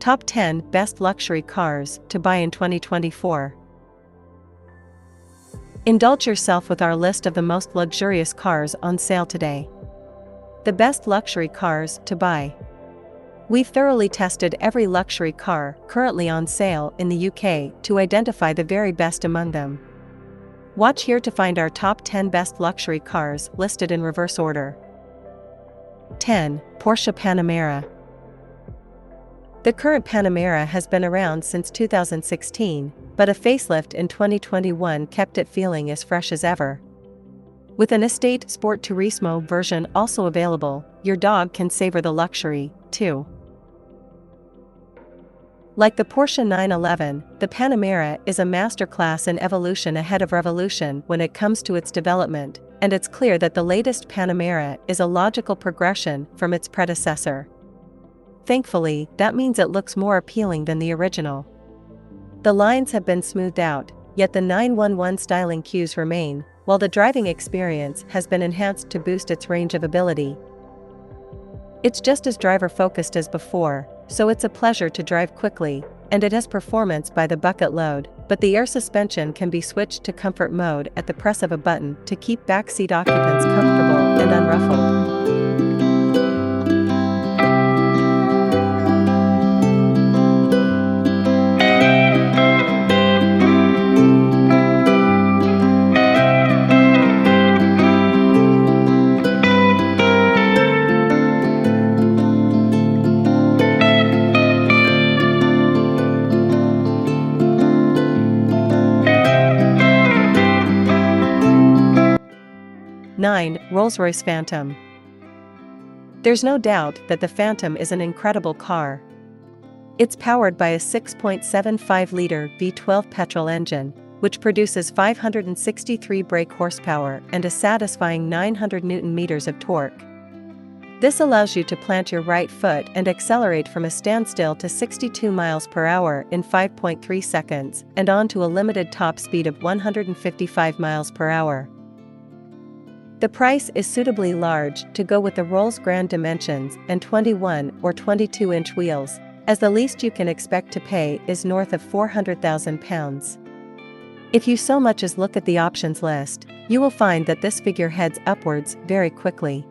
Top 10 Best Luxury Cars to Buy in 2024. Indulge yourself with our list of the most luxurious cars on sale today. The best luxury cars to buy. We've thoroughly tested every luxury car currently on sale in the UK to identify the very best among them. Watch here to find our top 10 best luxury cars listed in reverse order. 10. Porsche Panamera. The current Panamera has been around since 2016, but a facelift in 2021 kept it feeling as fresh as ever. With an Estate Sport Turismo version also available, your dog can savor the luxury, too. Like the Porsche 911, the Panamera is a masterclass in evolution ahead of revolution when it comes to its development, and it's clear that the latest Panamera is a logical progression from its predecessor. Thankfully, that means it looks more appealing than the original. The lines have been smoothed out, yet the 911 styling cues remain, while the driving experience has been enhanced to boost its range of ability. It's just as driver-focused as before, so it's a pleasure to drive quickly, and it has performance by the bucket load, but the air suspension can be switched to comfort mode at the press of a button to keep backseat occupants comfortable and unruffled. 9. Rolls-Royce Phantom. There's no doubt that the Phantom is an incredible car. It's powered by a 6.75-liter V12 petrol engine, which produces 563 brake horsepower and a satisfying 900 Nm of torque. This allows you to plant your right foot and accelerate from a standstill to 62 miles per hour in 5.3 seconds and on to a limited top speed of 155 miles per hour. The price is suitably large to go with the Rolls' grand dimensions and 21 or 22-inch wheels, as the least you can expect to pay is north of £400,000. If you so much as look at the options list, you will find that this figure heads upwards very quickly.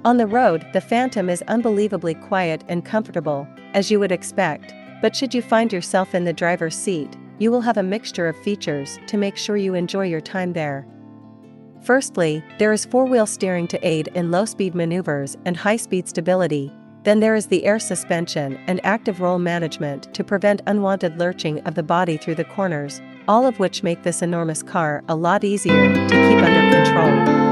On the road, the Phantom is unbelievably quiet and comfortable, as you would expect, but should you find yourself in the driver's seat, you will have a mixture of features to make sure you enjoy your time there. Firstly, there is four-wheel steering to aid in low-speed maneuvers and high-speed stability. Then there is the air suspension and active roll management to prevent unwanted lurching of the body through the corners, all of which make this enormous car a lot easier to keep under control.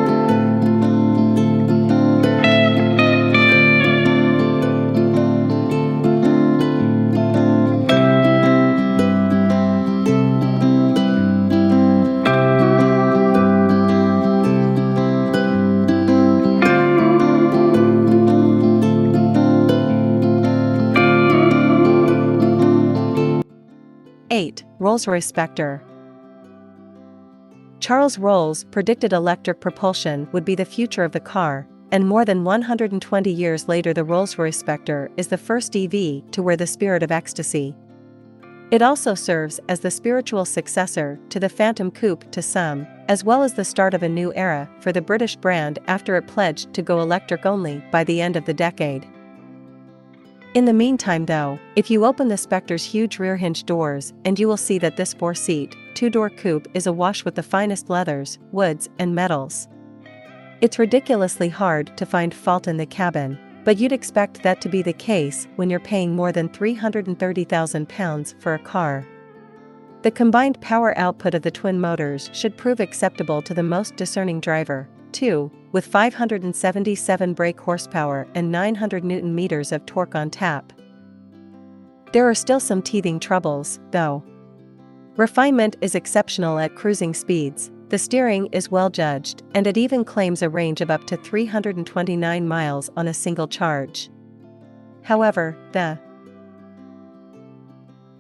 8. Rolls-Royce Spectre. Charles Rolls predicted electric propulsion would be the future of the car, and more than 120 years later the Rolls-Royce Spectre is the first EV to wear the spirit of ecstasy. It also serves as the spiritual successor to the Phantom Coupe to some, as well as the start of a new era for the British brand after it pledged to go electric only by the end of the decade. In the meantime though, if you open the Spectre's huge rear hinge doors and you will see that this 4-seat, 2-door coupe is awash with the finest leathers, woods, and metals. It's ridiculously hard to find fault in the cabin, but you'd expect that to be the case when you're paying more than £330,000 for a car. The combined power output of the twin motors should prove acceptable to the most discerning driver, too, with 577 brake horsepower and 900 Nm of torque on tap. There are still some teething troubles, though. Refinement is exceptional at cruising speeds, the steering is well judged, and it even claims a range of up to 329 miles on a single charge. However, the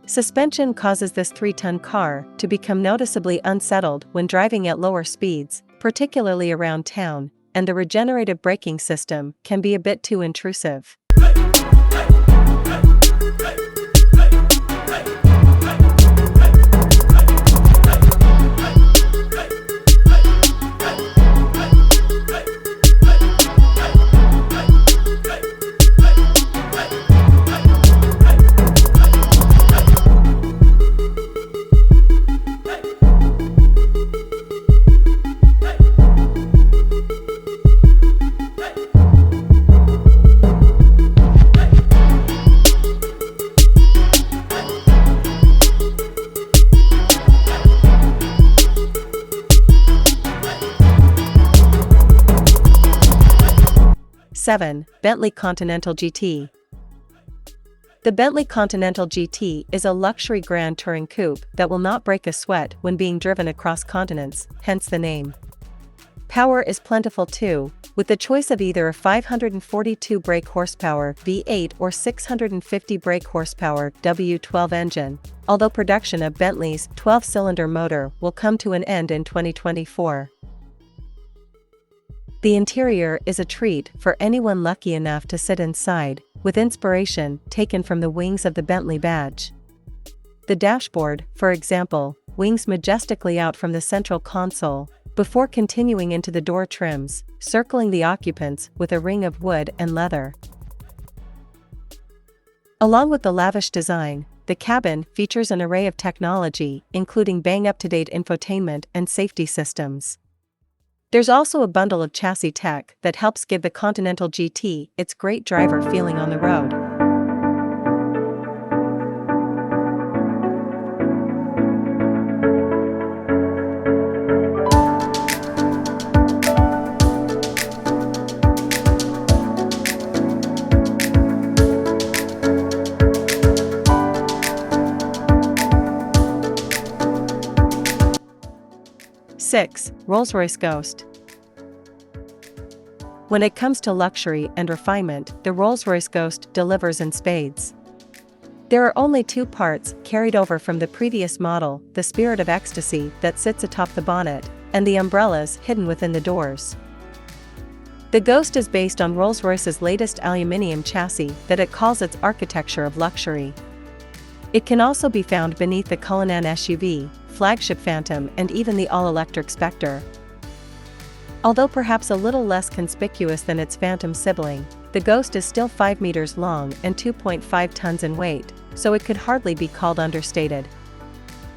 suspension causes this 3-ton car to become noticeably unsettled when driving at lower speeds, particularly around town, and the regenerative braking system can be a bit too intrusive. 7. Bentley Continental GT. The Bentley Continental GT is a luxury grand touring coupe that will not break a sweat when being driven across continents, hence the name. Power is plentiful too, with the choice of either a 542 brake horsepower V8 or 650 brake horsepower W12 engine, although production of Bentley's 12-cylinder motor will come to an end in 2024. The interior is a treat for anyone lucky enough to sit inside, with inspiration taken from the wings of the Bentley badge. The dashboard, for example, wings majestically out from the central console, before continuing into the door trims, circling the occupants with a ring of wood and leather. Along with the lavish design, the cabin features an array of technology, including bang-up-to-date infotainment and safety systems. There's also a bundle of chassis tech that helps give the Continental GT its great driver feeling on the road. Six. Rolls-Royce Ghost. When it comes to luxury and refinement, the Rolls-Royce Ghost delivers in spades. There are only two parts carried over from the previous model: the spirit of ecstasy that sits atop the bonnet, and the umbrellas hidden within the doors. The Ghost is based on Rolls-Royce's latest aluminium chassis that it calls its architecture of luxury. It can also be found beneath the Cullinan SUV, flagship Phantom, and even the all-electric Spectre. Although perhaps a little less conspicuous than its Phantom sibling, the Ghost is still 5 meters long and 2.5 tons in weight, so it could hardly be called understated.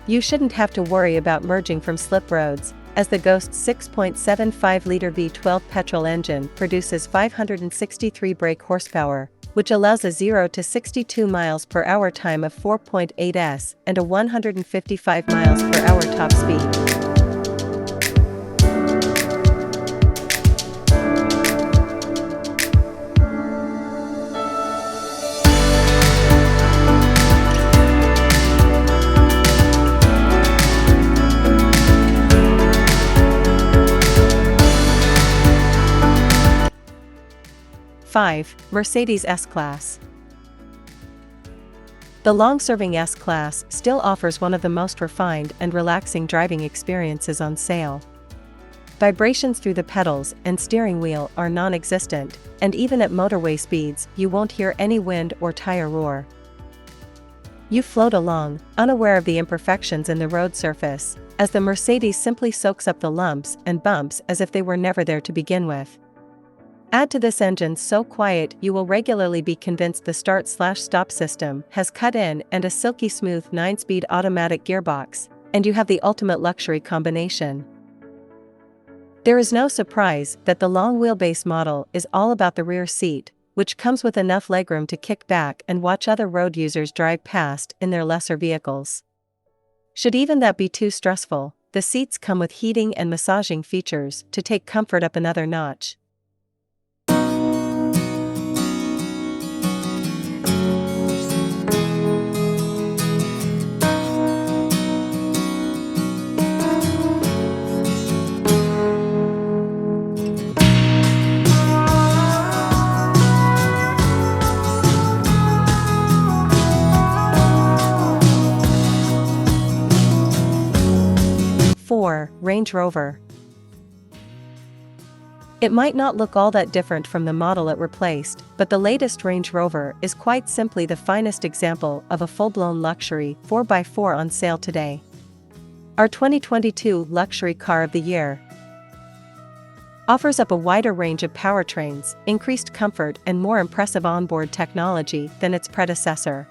You shouldn't have to worry about merging from slip roads, as the Ghost's 6.75-liter V12 petrol engine produces 563 brake horsepower, which allows a 0 to 62 miles per hour time of 4.8 s and a 155 miles per hour top speed. 5. Mercedes S-Class. The long-serving S-Class still offers one of the most refined and relaxing driving experiences on sale. Vibrations through the pedals and steering wheel are non-existent, and even at motorway speeds you won't hear any wind or tire roar. You float along, unaware of the imperfections in the road surface, as the Mercedes simply soaks up the lumps and bumps as if they were never there to begin with. Add to this engine so quiet you will regularly be convinced the start/stop system has cut in, and a silky smooth 9-speed automatic gearbox, and you have the ultimate luxury combination. There is no surprise that the long wheelbase model is all about the rear seat, which comes with enough legroom to kick back and watch other road users drive past in their lesser vehicles. Should even that be too stressful, the seats come with heating and massaging features to take comfort up another notch. Range Rover. It might not look all that different from the model it replaced, but the latest Range Rover is quite simply the finest example of a full-blown luxury 4x4 on sale today. Our 2022 Luxury Car of the Year offers up a wider range of powertrains, increased comfort, and more impressive onboard technology than its predecessor.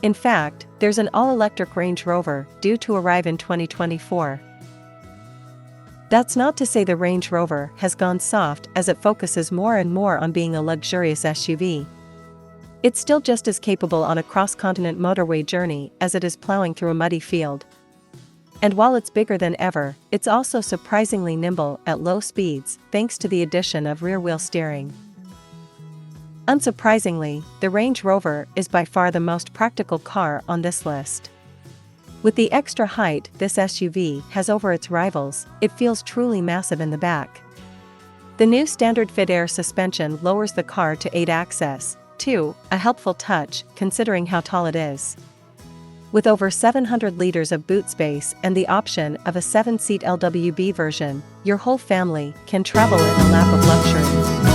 In fact, there's an all-electric Range Rover due to arrive in 2024. That's not to say the Range Rover has gone soft, as it focuses more and more on being a luxurious SUV. It's still just as capable on a cross-continent motorway journey as it is plowing through a muddy field. And while it's bigger than ever, it's also surprisingly nimble at low speeds thanks to the addition of rear-wheel steering. Unsurprisingly, the Range Rover is by far the most practical car on this list. With the extra height this SUV has over its rivals, it feels truly massive in the back. The new standard fit air suspension lowers the car to aid access, too, a helpful touch considering how tall it is. With over 700 liters of boot space and the option of a 7-seat LWB version, your whole family can travel in a lap of luxury.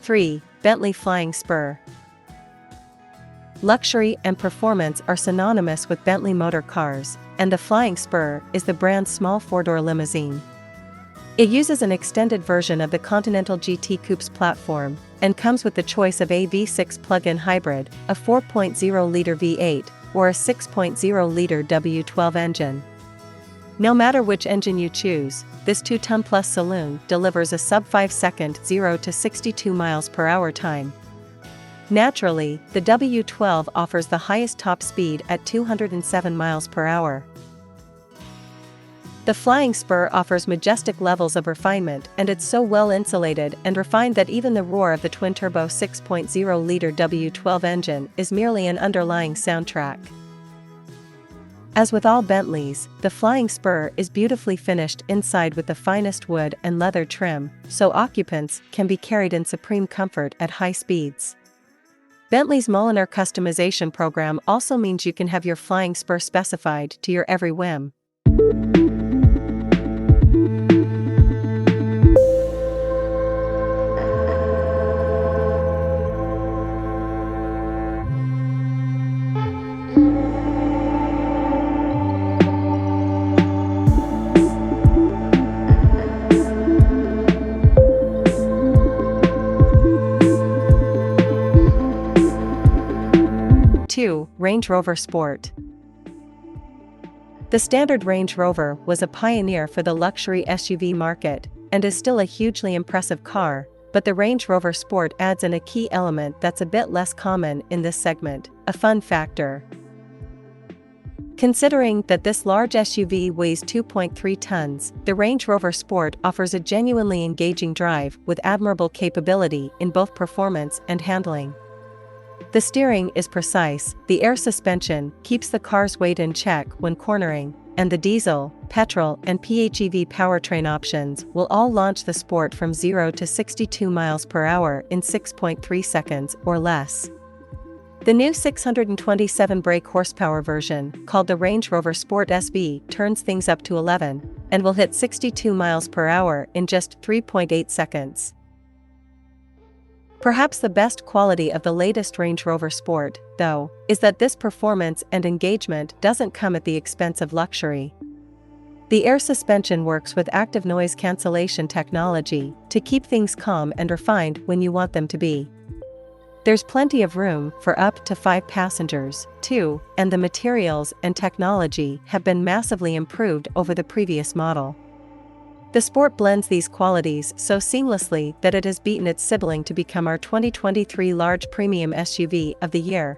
3. Bentley Flying Spur. Luxury and performance are synonymous with Bentley motor cars, and the Flying Spur is the brand's small four-door limousine. It uses an extended version of the Continental GT Coupe's platform, and comes with the choice of a V6 plug-in hybrid, a 4.0-liter V8, or a 6.0-liter W12 engine. No matter which engine you choose, this 2-ton-plus saloon delivers a sub-5-second 0 to 62 miles per hour time. Naturally, the W12 offers the highest top speed at 207 miles per hour. The Flying Spur offers majestic levels of refinement, and it's so well insulated and refined that even the roar of the twin-turbo 6.0-liter W12 engine is merely an underlying soundtrack. As with all Bentleys, the Flying Spur is beautifully finished inside with the finest wood and leather trim, so occupants can be carried in supreme comfort at high speeds. Bentley's Mulliner customization program also means you can have your Flying Spur specified to your every whim. Range Rover Sport. The standard Range Rover was a pioneer for the luxury SUV market, and is still a hugely impressive car, but the Range Rover Sport adds in a key element that's a bit less common in this segment: a fun factor. Considering that this large SUV weighs 2.3 tons, the Range Rover Sport offers a genuinely engaging drive with admirable capability in both performance and handling. The steering is precise, the air suspension keeps the car's weight in check when cornering, and the diesel, petrol, and PHEV powertrain options will all launch the Sport from 0 to 62 miles per hour in 6.3 seconds or less. The new 627 brake horsepower version, called the Range Rover Sport SV, turns things up to 11, and will hit 62 miles per hour in just 3.8 seconds. Perhaps the best quality of the latest Range Rover Sport, though, is that this performance and engagement doesn't come at the expense of luxury. The air suspension works with active noise cancellation technology to keep things calm and refined when you want them to be. There's plenty of room for up to 5 passengers, too, and the materials and technology have been massively improved over the previous model. The Sport blends these qualities so seamlessly that it has beaten its sibling to become our 2023 large premium SUV of the year.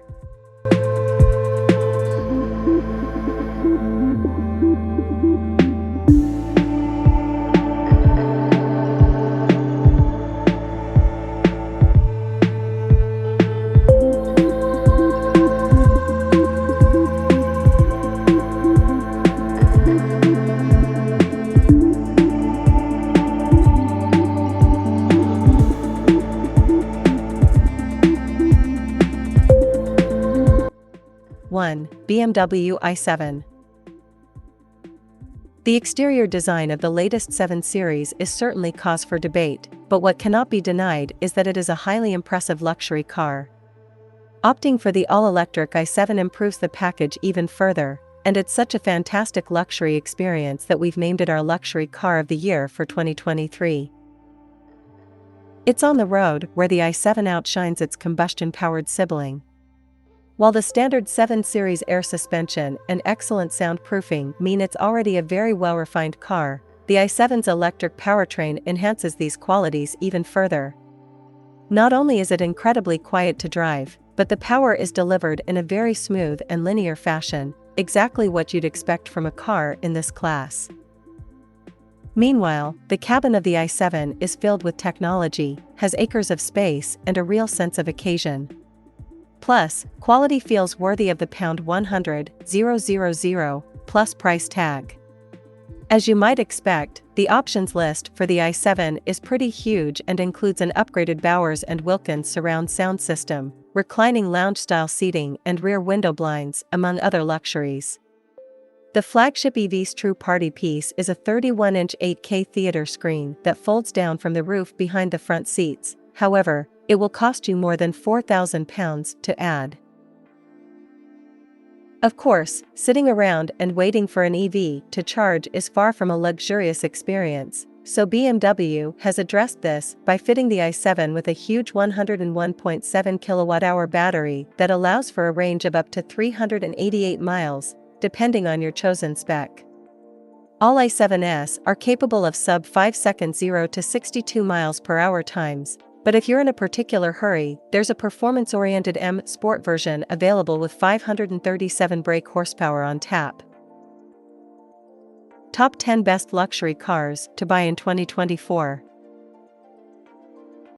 BMW i7. The exterior design of the latest 7 Series is certainly cause for debate, but what cannot be denied is that it is a highly impressive luxury car. Opting for the all-electric i7 improves the package even further, and it's such a fantastic luxury experience that we've named it our luxury car of the year for 2023. It's on the road where the i7 outshines its combustion-powered sibling. While the standard 7 Series air suspension and excellent soundproofing mean it's already a very well-refined car, the i7's electric powertrain enhances these qualities even further. Not only is it incredibly quiet to drive, but the power is delivered in a very smooth and linear fashion, exactly what you'd expect from a car in this class. Meanwhile, the cabin of the i7 is filled with technology, has acres of space and a real sense of occasion. Plus, quality feels worthy of the £100,000 plus price tag. As you might expect, the options list for the i7 is pretty huge and includes an upgraded Bowers & Wilkins surround sound system, reclining lounge-style seating and rear window blinds, among other luxuries. The flagship EV's true party piece is a 31-inch 8K theater screen that folds down from the roof behind the front seats. However, it will cost you more than £4,000 to add. Of course, sitting around and waiting for an EV to charge is far from a luxurious experience, so BMW has addressed this by fitting the i7 with a huge 101.7 kWh battery that allows for a range of up to 388 miles, depending on your chosen spec. All i7s are capable of sub-5 second 0 to 62 miles per hour times, but if you're in a particular hurry, there's a performance-oriented M Sport version available with 537 brake horsepower on tap. Top 10 best luxury cars to buy in 2024.